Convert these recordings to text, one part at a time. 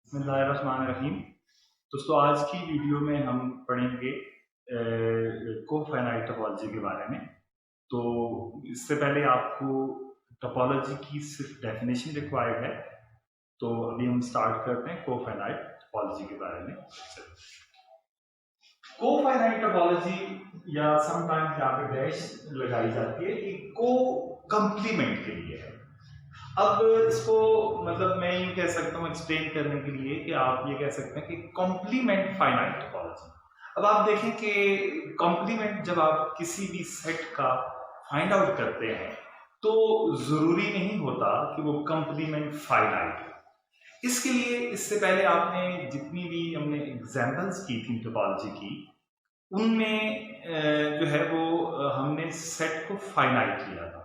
बिस्मिल्लाहिर्रहमानिर्रहीम। दोस्तों, आज की वीडियो में हम पढ़ेंगे कोफाइनाइट टोपोलॉजी के बारे में। तो इससे पहले आपको टोपोलॉजी की सिर्फ डेफिनेशन रिक्वायर्ड है। तो अभी हम स्टार्ट करते हैं कोफाइनाइट टोपोलॉजी के बारे में। कोफाइनाइट टोपोलॉजी या समटाइम्स यहाँ पे डैश लगाई जाती है कि को कंप्लीमेंट के लिए है। अब इसको मतलब मैं ये कह सकता हूँ एक्सप्लेन करने के लिए कि आप ये कह सकते हैं कि कॉम्प्लीमेंट फाइनाइट टोपोलॉजी। अब आप देखें कि कॉम्प्लीमेंट जब आप किसी भी सेट का फाइंड आउट करते हैं तो जरूरी नहीं होता कि वो कॉम्प्लीमेंट फाइनाइट हो। इसके लिए इससे पहले आपने जितनी भी हमने एग्जांपल्स की थी टोपोलॉजी की, उनमें जो है वो हमने सेट को फाइनाइट लिया था।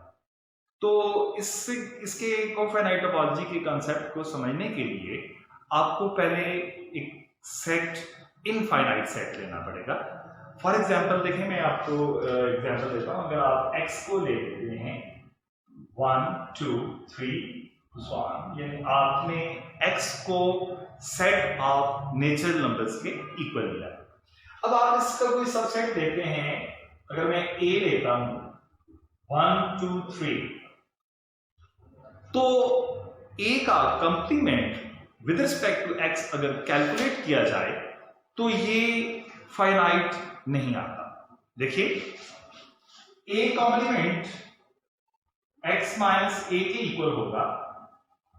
तो इसके कोफाइनाइट टोपोलॉजी के कंसेप्ट को समझने के लिए आपको पहले एक सेट इनफाइनाइट सेट लेना पड़ेगा। फॉर एग्जांपल देखें, मैं आपको एग्जांपल देता हूं। अगर आप x को ले लेते हैं 1 2 3 यानी आपने x को सेट ऑफ नेचुरल नंबर्स के इक्वल लिया। अब आप इसका कोई सबसेट लेते हैं। अगर मैं a लेता हूं 1 2 3, तो a का complement with respect to x अगर कैलकुलेट किया जाए तो ये फाइनाइट नहीं आता। देखिए, a complement x minus a के इक्वल होगा,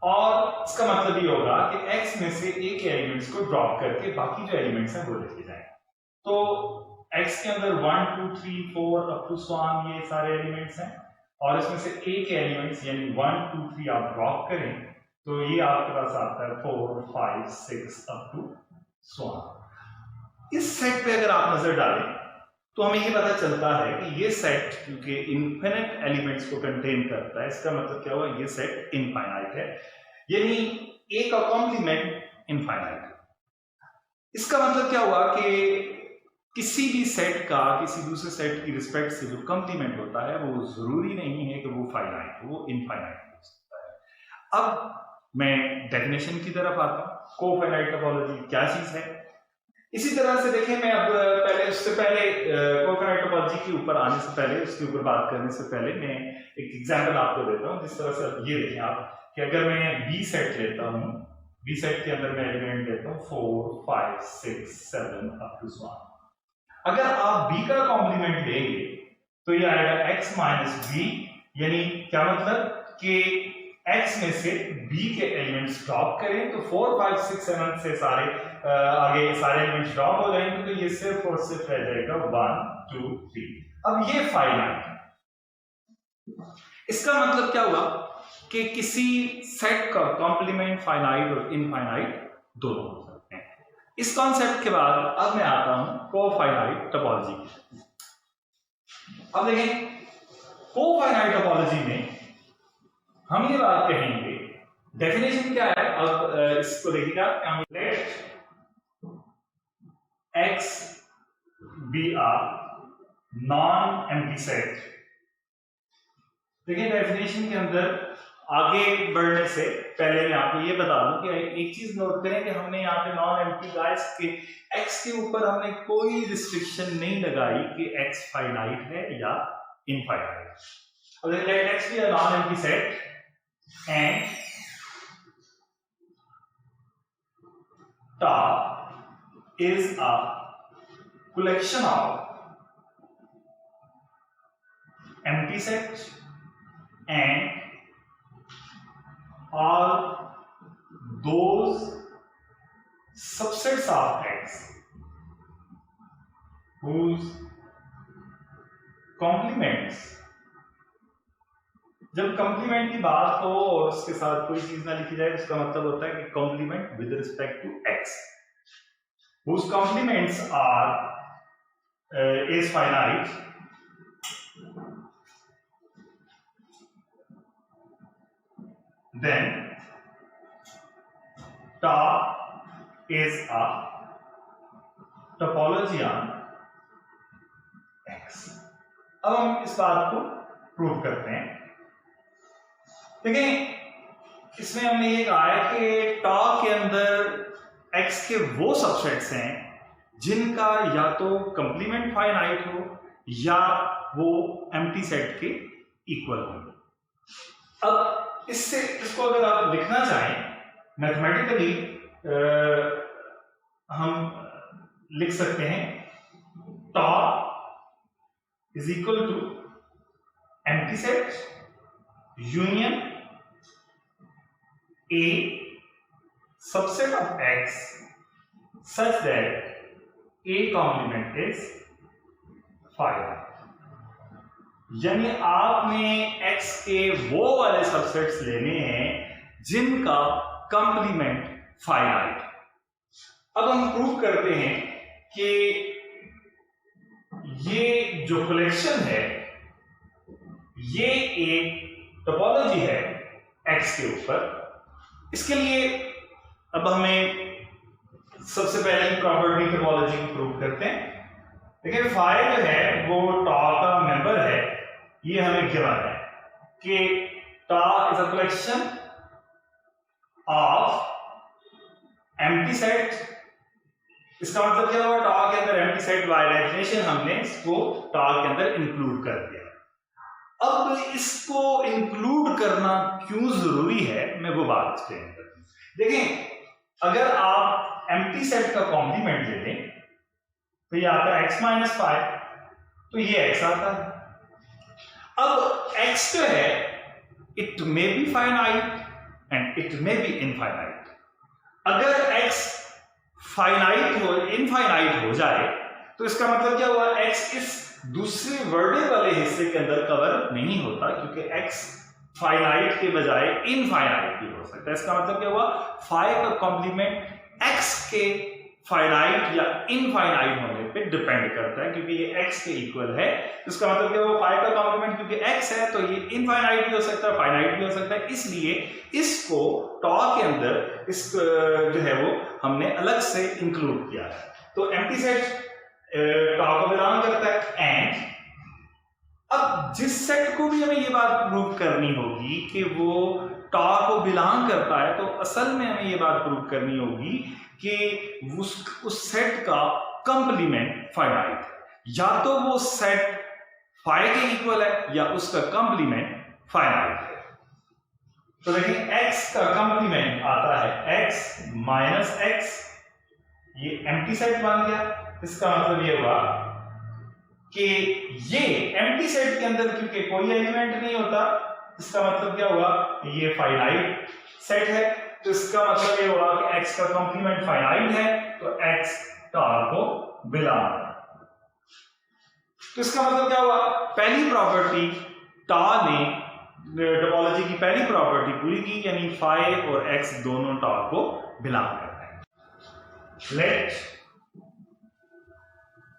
और इसका मतलब ये होगा कि x में से a के एलिमेंट्स को ड्रॉप करके बाकी जो एलिमेंट्स हैं वो लिखे जाए। तो x के अंदर 1 2 3 4 अप टू ये सारे एलिमेंट्स हैं, और इसमें से a के एलिमेंट्स यानी 1 2 3 आप ड्रॉप करें तो ये आपके पास आता है 4 5 6 अप टू। इस सेट पे अगर आप नजर डालें तो हमें ये पता चलता है कि ये सेट क्योंकि इनफिनिट एलिमेंट्स को कंटेन करता है, इसका मतलब क्या हुआ, ये सेट इनफाइनाइट है, यानी a का कॉम्प्लीमेंट इनफाइनाइट है। इसका मतलब क्या हुआ कि किसी भी सेट का किसी दूसरे सेट की रिस्पेक्ट से जो कंप्लीमेंट होता है वो जरूरी नहीं है कि वो फाइनाइट हो, वो इनफाइनाइट हो सकता है। अब मैं डेफिनेशन की तरफ आता हूं। कोफाइनाइट टोपोलॉजी क्या चीज है। इसी तरह से देखें, मैं अब पहले कोफाइनाइट टोपोलॉजी के ऊपर आने से पहले, उसके ऊपर बात करने से पहले मैं एक एग्जांपल आपको देता हूं। जिस तरह से अब ये देखें आप कि अगर मैं बी सेट लेता हूं, बी सेट के अंदर मैं एलिमेंट लेता हूं 4 5 6 7 अप टू 1। अगर आप b का कॉम्प्लीमेंट लेंगे तो ये आएगा x माइनस बी, यानी क्या मतलब कि x में से b के एलिमेंट्स ड्रॉप करें तो 4 5 6 7 से सारे आगे सारे एलिमेंट्स ड्रॉप हो जाएंगे, तो ये सिर्फ और सिर्फ रह जाएगा 1 2 3। अब ये फाइनाइट है। इसका मतलब क्या हुआ कि किसी सेट का कॉम्प्लीमेंट फाइनाइट और इनफाइनाइट दोनों हो सकते हैं। इस कॉन्सेप्ट के बाद अब मैं आता हूं कोफाइनाइट टोपोलॉजी की। अब देखें, कोफाइनाइट टोपोलॉजी में हम ये बात कहेंगे, डेफिनेशन क्या है। अब इसको देखिएगा, let x be are non empty set. देखिए, डेफिनेशन के अंदर आगे बढ़ने से पहले मैं आपको ये बता दूं कि एक चीज नोट करें कि हमने यहाँ पे नॉन एम्प्टी गाइस के x के ऊपर हमने कोई रिस्ट्रिक्शन नहीं लगाई कि x फाइनाइट है या इनफाइनाइट। अब let x be a non empty set and top is a collection of empty sets and all those subsets of x whose complements, जब कंप्लीमेंट की बात हो और उसके साथ कोई चीज ना लिखी जाए, उसका मतलब होता है कि complement with respect to x whose complements are is finite, then top is a topology on x। अब हम इस बात को प्रूव करते हैं। देखिए, इसमें हमने ये कहा है कि टॉप के अंदर एक्स के वो सबसेट्स हैं जिनका या तो कंप्लीमेंट फाइनाइट हो या वो एम्प्टी सेट के इक्वल हो। अब इसको अगर आप लिखना चाहें मैथमेटिकली हम लिख सकते हैं tau is equal to empty set union a subset of X such that A complement is 5। यानी आपने x के वो वाले सबसेट्स लेने हैं जिनका कंप्लीमेंट फाइनाइट। अब हम प्रूव करते हैं कि ये जो कलेक्शन है ये एक टोपोलॉजी है x के ऊपर। इसके लिए अब हमें सबसे पहले प्रॉपर्टी टोपोलॉजी को प्रूव करते हैं। देखिए फाइ जो है वो टॉ का मेंबर है, ये हमें गिवन है कि टॉ is a collection of empty set. इसका मतलब क्या हुआ, टॉ के अंदर एम्प्टी सेट बाय डेफिनेशन हमने इसको टॉ के अंदर इंक्लूड कर दिया। अब इसको इंक्लूड करना क्यों जरूरी है मैं वो बात एक्सप्लेन करता हूं। देखें अगर आप एम्प्टी सेट का कॉम्प्लीमेंट ले लें तो ये आता है x माइनस 5, तो ये x आता है। अब x जो है it may be finite and it may be infinite. अगर x फाइनाइट हो इनफाइनाइट हो जाए तो इसका मतलब क्या हुआ, x इस दूसरे वर्डे वाले हिस्से के अंदर कवर नहीं होता क्योंकि x फाइनाइट के बजाय इनफाइनाइट भी हो सकता है। इसका मतलब क्या हुआ, फाइ का कॉम्प्लीमेंट x के फाइनाइट या इनफाइनाइट होने पे डिपेंड करता है क्योंकि ये x के इक्वल है। इसका मतलब क्या हुआ, फाइ का कॉम्प्लीमेंट क्योंकि x है तो ये इनफाइनाइट भी हो सकता है फाइनाइट भी हो सकता है। इसलिए इसको टॉ के अंदर इस जो है वो हमने अलग से इंक्लूड किया है। तो एम्प्टी सेट टॉ को बिलोंग करता है। एंड अब जिस सेट को भी हमें ये बात प्रूव करनी होगी कि वो टॉ को बिलोंग करता है तो असल में हमें ये बात प्रूव करनी होगी कि उस सेट का कंप्लीमेंट फाइनाइट है। या तो वो सेट फाइ के इक्वल है या उसका कंप्लीमेंट फाइनाइट है। तो देखिए x का कंप्लीमेंट आता है x माइनस x, ये एम्प्टी सेट बन गया। इसका मतलब ये हुआ कि ये एम्प्टी सेट के अंदर क्योंकि कोई एलिमेंट नहीं होता, इसका मतलब क्या हुआ, ये फाइनाइट सेट है। तो इसका मतलब ये हुआ कि x का कंप्लीमेंट फाइनाइट है तो x टॉ को बिलोंग। तो इसका मतलब क्या हुआ, पहली प्रॉपर्टी टॉ ने टोपोलॉजी की पहली प्रॉपर्टी पूरी की, यानी फाइ और x दोनों टॉ को बिलोंग करते हैं। Let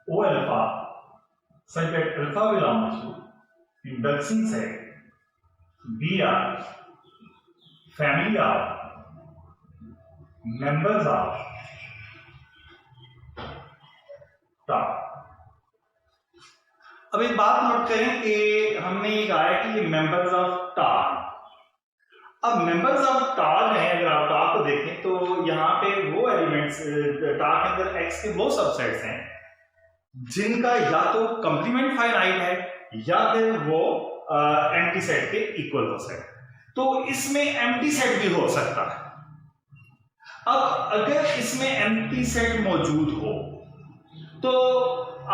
O alpha such that alpha belongs to induction set B are family of members of टॉ। अब एक बात नोट करें कि हमने ये कहा है कि ये मेंबर्स ऑफ टॉ। अब मेंबर्स ऑफ टॉ में अगर आप टॉ को देखें तो यहाँ पे वो एलिमेंट्स टॉ के अंदर x के वो सबसेट्स हैं जिनका या तो कंप्लीमेंट फाइनाइट है या फिर वो एम्प्टी सेट के इक्वल हो सकता है। तो इसमें एम्प्टी सेट भी हो सकता है। अब अगर इसमें एम्प्टी सेट मौजूद हो तो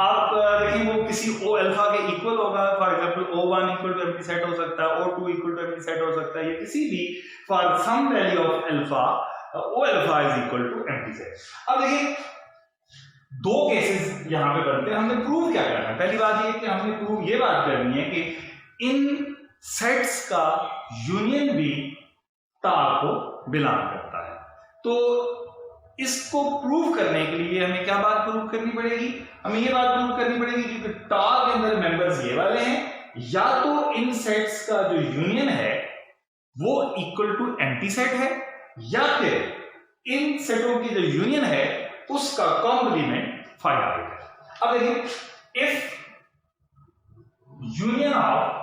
आप देखिए वो किसी O अल्फा के इक्वल होगा। For example O1 equal to empty set हो सकता है, O2 equal to empty set हो सकता है, या किसी भी for some value of alpha O alpha is equal to empty set. अब देखिए दो केसेस यहां पे बनते हैं। हमने प्रूव क्या करना है, पहली बात ये कि हमने प्रूव ये बात करनी है कि इन सेट्स का यूनियन भी टॉ को बिलोंग करता है। तो इसको प्रूव करने के लिए हमें क्या बात प्रूव करनी पड़ेगी, हमें ये बात प्रूव करनी पड़ेगी कि टॉ के अंदर मेंबर्स ये वाले हैं, या तो इन सेट्स का जो यूनियन है वो इक्वल टू एम्प्टी सेट है, या फिर इन सेटों की जो यूनियन है उसका कॉम्प्लीमेंट फाइनाइट है। अब देखिए if union of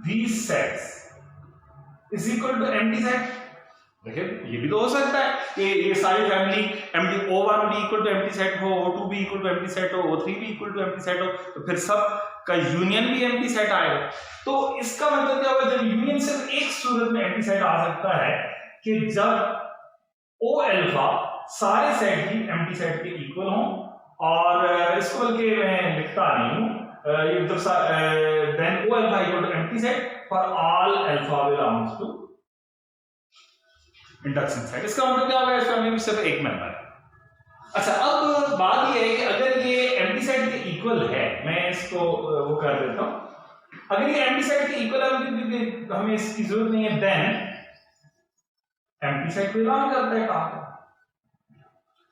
these sets is equal to empty set, देखिए ये भी तो हो सकता है कि ये सारी फैमिली एम्प्टी O1 भी इक्वल टू एम्प्टी सेट हो, O2 भी इक्वल टू एम्प्टी सेट हो, O3 भी इक्वल टू एम्प्टी सेट हो, तो फिर सब का यूनियन भी एम्प्टी सेट आएगा। तो इसका मतलब क्या होगा, जब यूनियन सिर्फ एक सूरत में एम्प्टी सेट आ सकता है कि जब O अल्फा सारे सेट ही एम्प्टी सेट के इक्वल हों, और इसको बल्कि मैं लिखता नहीं हूं, then O alpha equal to empty set for all alpha belongs to induction set. इसका मतलब क्या होगा, इस फैमिली में सिर्फ एक मेंबर है। अच्छा, अब बात ये है कि अगर ये एम्प्टी सेट के इक्वल है, मैं इसको वो कर देता हूं, अगर ये एम्प्टी सेट के इक्वल है, हमें इसकी जरूरत नहीं है, देन एम्प्टी सेट बिलोंग करता है कहां?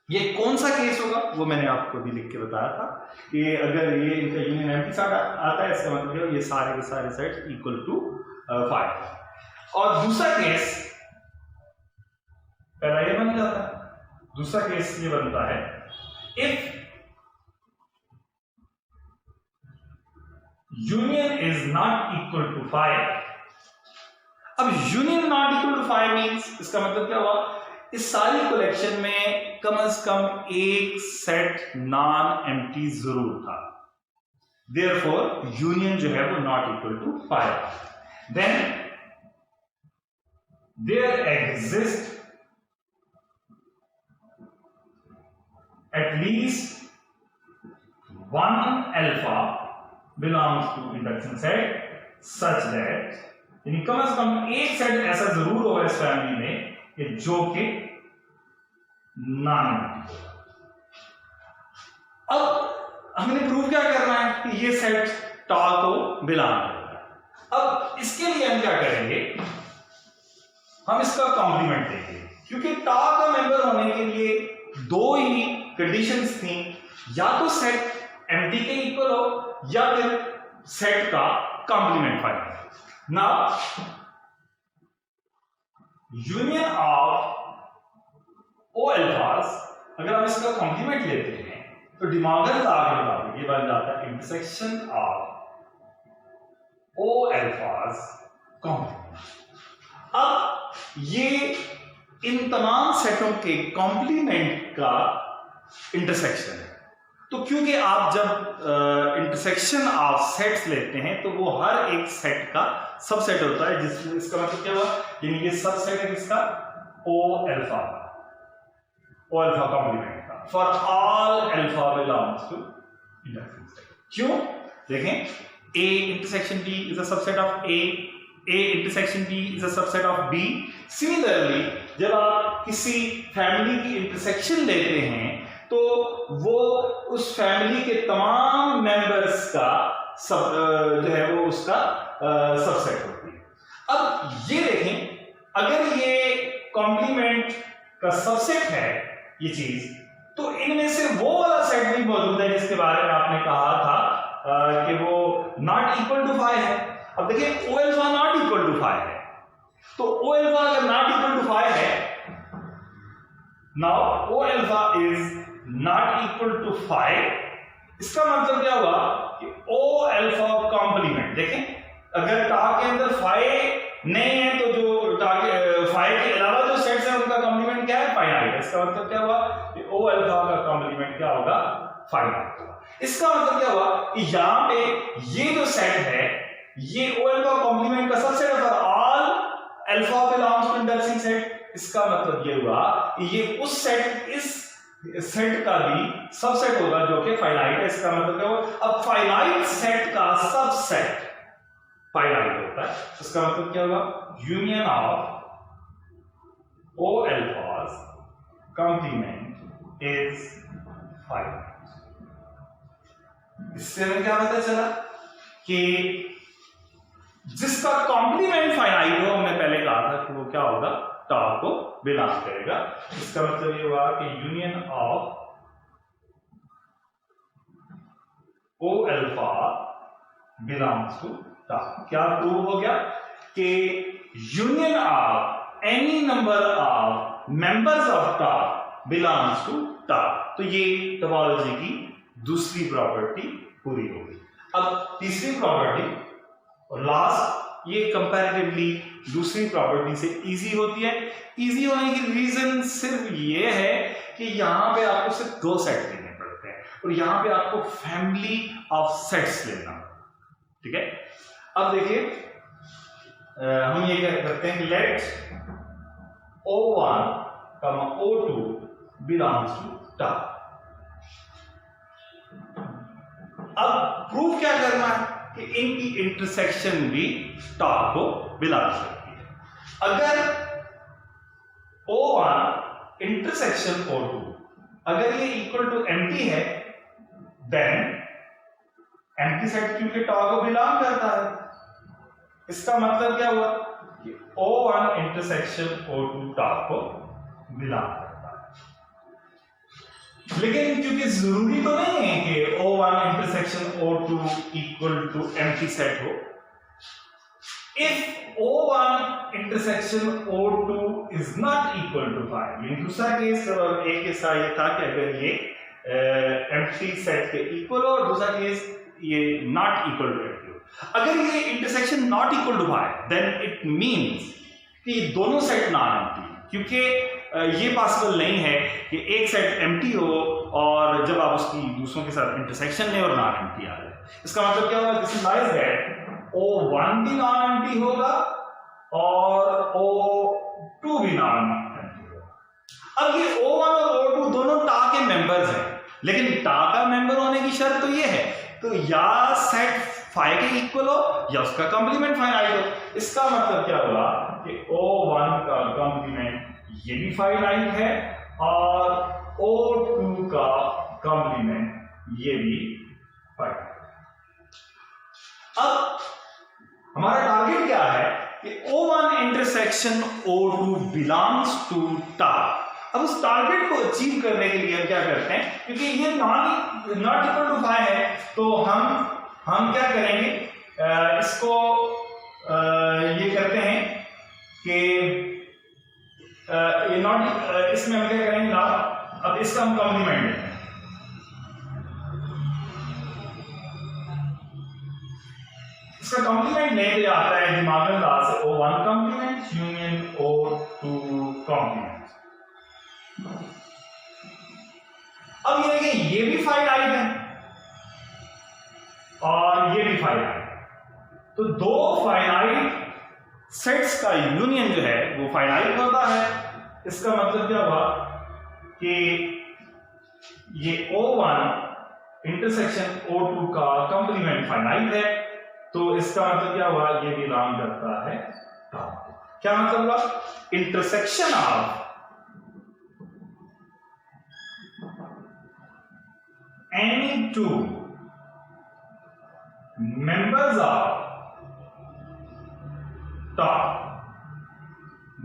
ये कौन सा केस होगा वो मैंने आपको भी लिख के बताया था कि अगर ये इनका यूनियन एम्प्टी सेट आता है, इसका मतलब ये सारे के सारे सेट इक्वल टू 5। और दूसरा केस, पहला ये बन जाता है, दूसरा केस ये बनता है if union is not equal to 5। अब union not equal to 5 means, इसका मतलब क्या हुआ, इस सारी कलेक्शन में कम से कम एक सेट नॉन एम्प्टी जरूर था, देयरफॉर यूनियन जो है वो not equal to 5। Then there exist at least one alpha belongs to induction set such that, यानी कम से कम एक सेट ऐसा जरूर होगा इस फैमिली में कि जो कि नॉन एम्प्टी होगा। अब हमने प्रूव क्या करना है कि ये सेट टा को बिलोंग करेगा। अब इसके लिए हम क्या करेंगे, हम इसका कॉम्प्लीमेंट देंगे, क्योंकि टा का मेंबर होने के लिए दो ही कंडीशंस थी, या तो सेट एम्प्टी के इक्वल हो या फिर सेट का complement find. Now union of O alphas, अगर हम इसका कॉम्प्लीमेंट लेते हैं तो डिमॉर्गन लॉ के मुताबिक ये बन जाता है intersection of O alphas complement. अब ये इन तमाम सेटों के कॉम्प्लीमेंट का इंटरसेक्शन है। तो क्योंकि आप जब इंटरसेक्शन ऑफ सेट्स लेते हैं तो वो हर एक सेट का सबसेट होता है, जिसमें इसका मतलब क्या हुआ, यानी ये सबसेट है किसका, ओ अल्फा कॉम्प्लीमेंट का, for all alpha belongs to induction set. क्यों, देखें, A intersection B is a subset of A intersection B is a subset of B. Similarly जब आप किसी फैमिली की इंटरसेक्शन लेते हैं तो वो उस फैमिली के तमाम मेंबर्स का जो है वो उसका सबसेट होती है। अब ये देखें, अगर ये कॉम्प्लीमेंट का सबसेट है ये चीज, तो इनमें से वो वाला सेट भी मौजूद है जिसके बारे में आपने कहा था कि वो नॉट इक्वल टू 5 है। अब देखिए, O alpha not equal to 5 है, तो ओ अल्फा अगर नॉट इक्वल टू 5 है, now O alpha is not equal to 5, इसका मतलब क्या हुआ कि ओ अल्फा कॉम्प्लीमेंट, देखें अगर टा के अंदर 5 नहीं है तो जो टा के 5 के अलावा जो सेट्स हैं उनका कॉम्प्लीमेंट क्या है, फाइनाइट। इसका मतलब क्या हुआ कि ओ अल्फा का कॉम्प्लीमेंट क्या होगा, फाइनाइट होगा। इसका मतलब क्या हुआ कि यहां पे ये जो सेट है ये ओ अल्फा कॉम्प्लीमेंट का सबसेट है for all alpha belongs to induction set. इसका मतलब ये हुआ कि ये उस सेट, इस सेट का भी सबसेट होगा जो कि फाइनाइट है। इसका मतलब क्या होगा, अब फाइनाइट सेट का सबसेट फाइनाइट होता है, इसका मतलब क्या होगा, union of O alphas complement is finite. इससे हमें क्या पता चला कि जिसका कॉम्प्लीमेंट फाइनाइट हो, हमने पहले कहा था कि वो क्या होगा, टा को बिलोंग करेगा। इसका मतलब ये हुआ कि union of O alpha belongs to tau. क्या प्रूव हो गया कि union of any number of members of tau belongs to tau. तो ये टोपोलॉजी की दूसरी प्रॉपर्टी पूरी हो गई। अब तीसरी प्रॉपर्टी और लास्ट ये कंपैरेटिवली दूसरी प्रॉपर्टी से इजी होती है। इजी होने की रीजन सिर्फ ये है कि यहाँ पे आपको सिर्फ 2 सेट लेने पड़ते हैं और यहाँ पे आपको फैमिली ऑफ सेट्स लेना, ठीक है। अब देखिए हम ये क्या करते हैं कि let O1, O2 belongs to tar। अब प्रूफ क्या करना है कि इनकी इंटरसेक्शन भी tar को बिलोंग करती है। अगर O1 इंटरसेक्शन O2 अगर ये इक्वल टू एम्प्टी है, देन एम्प्टी सेट क्योंकि tar को बिलोंग करता है, इसका मतलब क्या हुआ कि O1 इंटरसेक्शन O2 tar को बिलोंग करता है। लेकिन क्योंकि जरूरी तो नहीं है कि O1 intersection O2 equal to empty set हो। If O1 intersection O2 is not equal to 5, ये दूसरा केस और एक केस ये था कि अगर ये एम्प्टी सेट के इक्वल हो और दूसरा केस ये नॉट इक्वल टू एम्प्टी हो। अगर ये intersection not equal to 5 then it means कि दोनों सेट नॉन एम्प्टी, क्योंकि ये पॉसिबल नहीं है कि एक सेट एम्प्टी हो और जब आप उसकी दूसरों के साथ इंटरसेक्शन लें और नॉन एम्प्टी आ जाए। इसका मतलब क्या होगा, दिस इम्प्लाइज दैट O1 भी नॉन एम्प्टी होगा और O2 भी नॉन एम्प्टी होगा। अब ये O1 और O2 दोनों टा के मेंबर्स हैं, लेकिन टा का मेंबर होने की शर्त तो ये है तो या सेट 5 के इक्वल हो या उसका कंप्लीमेंट फाइनाइट हो। इसका मतलब क्या हुआ कि O1 का कंप्लीमेंट ये भी फाइनाइट है और O2 का कंप्लीमेंट ये भी फाइनाइट है। अब हमारा टारगेट क्या है कि O1 intersection O2 belongs to tar। अब उस टारगेट को अचीव करने के लिए हम क्या करते हैं, क्योंकि ये नॉट इक्वल टू 5 है तो हम क्या करेंगे, इसको ये करते हैं कि ये नॉट, इसमें हम क्या करेंगे ना, अब इसका हम कॉम्प्लीमेंट लेते हैं। इसका कॉम्प्लीमेंट नहीं ले आता है दिमाग में ला से O1 complement union O2 complement. अब ये देखिए ये भी फाइनाइट है और ये भी फाइनाइट है, तो दो फाइनाइट सेट्स का यूनियन जो है वो फाइनाइट होता है। इसका मतलब क्या हुआ कि ये O1 इंटरसेक्शन O2 का कंप्लीमेंट फाइनाइट है, तो इसका मतलब क्या हुआ, ये बिलोंग करता है tar। क्या मतलब हुआ, intersection of any two members of tar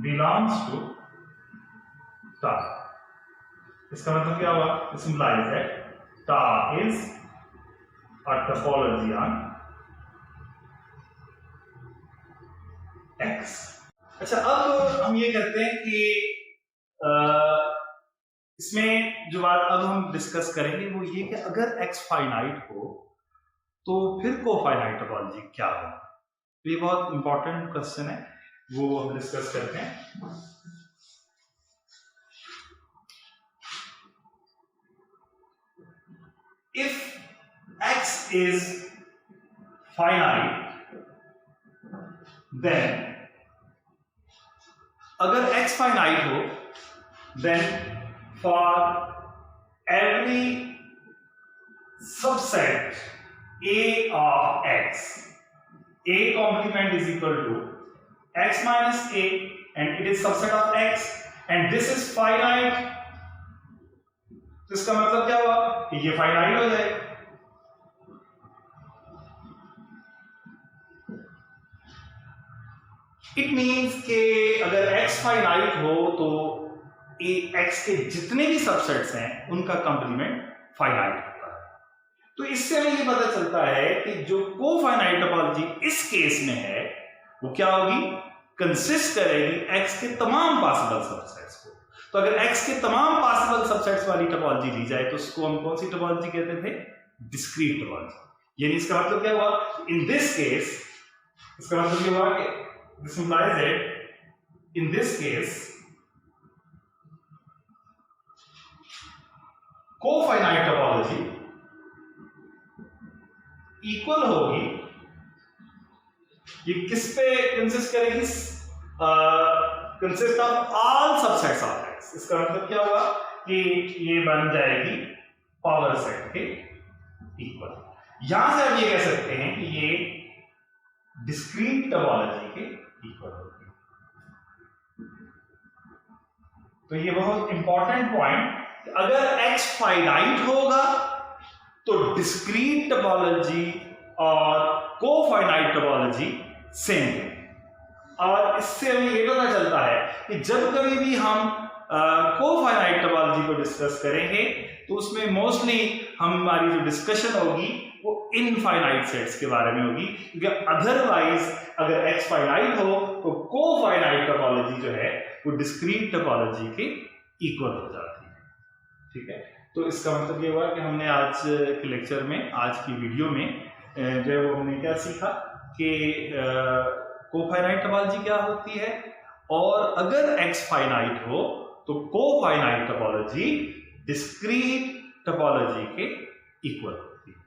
belongs to tar। इसका मतलब क्या हुआ, इस implies that tar is a topology on X। अच्छा, अब हम ये कहते हैं कि इसमें जो बात अब हम डिस्कस करेंगे वो ये कि अगर X फाइनाइट हो तो फिर कोफाइनाइट टोपोलॉजी क्या होगा। तो ये बहुत इंपॉर्टेंट क्वेश्चन है, वो हम डिस्कस करते हैं। If X is finite then, अगर X फाइनाइट हो then for every subset A of X, A complement is equal to X minus A and it is subset of X and this is finite। तो इसका मतलब क्या हुआ कि ये finite हो जाएगा। इट मीन्स कि अगर X फाइनाइट हो तो X के जितने भी सबसेट्स हैं उनका कंप्लीमेंट फाइनाइट होता है। तो इससे हमें ये पता चलता है कि जो कोफाइनाइट टोपोलॉजी इस केस में है वो क्या होगी, कंसिस्ट करेगी X के तमाम पॉसिबल सबसेट्स को। तो अगर X के तमाम पॉसिबल सबसेट्स वाली टोपोलॉजी ली जाए तो उसको हम कौन सी टोपोलॉजी कहते थे, डिस्क्रीट टोपोलॉजी। यानी इसका मतलब क्या हुआ, इन दिस केस इसका मतलब ये हुआ कि this implies that in this case cofinite topology equal होगी, ये किस पे कंसिस्ट करेगी? Consist of all subsets of X. इसका मतलब क्या हुआ कि ये बन जाएगी पावर सेट के इक्वल। यहां से आप ये कह सकते हैं कि ये डिस्क्रीट टोपोलॉजी के इक्वल होगी। तो ये बहुत इंपॉर्टेंट पॉइंट, अगर x फाइनाइट होगा तो डिस्क्रीट टोपोलॉजी और कोफाइनाइट टोपोलॉजी सेम है। और इससे हमें ये पता चलता है कि जब कभी भी हम कोफाइनाइट टोपोलॉजी को डिस्कस करेंगे तो उसमें मोस्टली हमारी जो डिस्कशन होगी वो इनफाइनाइट सेट्स के बारे में होगी, क्योंकि अदरवाइज अगर x फाइनाइट हो तो कोफाइनाइट टोपोलॉजी जो है वो डिस्क्रीट टोपोलॉजी के इक्वल हो जाती है। ठीक है, तो इसका मतलब ये हुआ कि हमने आज के लेक्चर में, आज की वीडियो में जो है वो हमने क्या सीखा कि कोफाइनाइट टोपोलॉजी क्या होती है, और अगर x फाइनाइट हो तो कोफाइनाइट टोपोलॉजी डिस्क्रीट टोपोलॉजी के इक्वल होती है।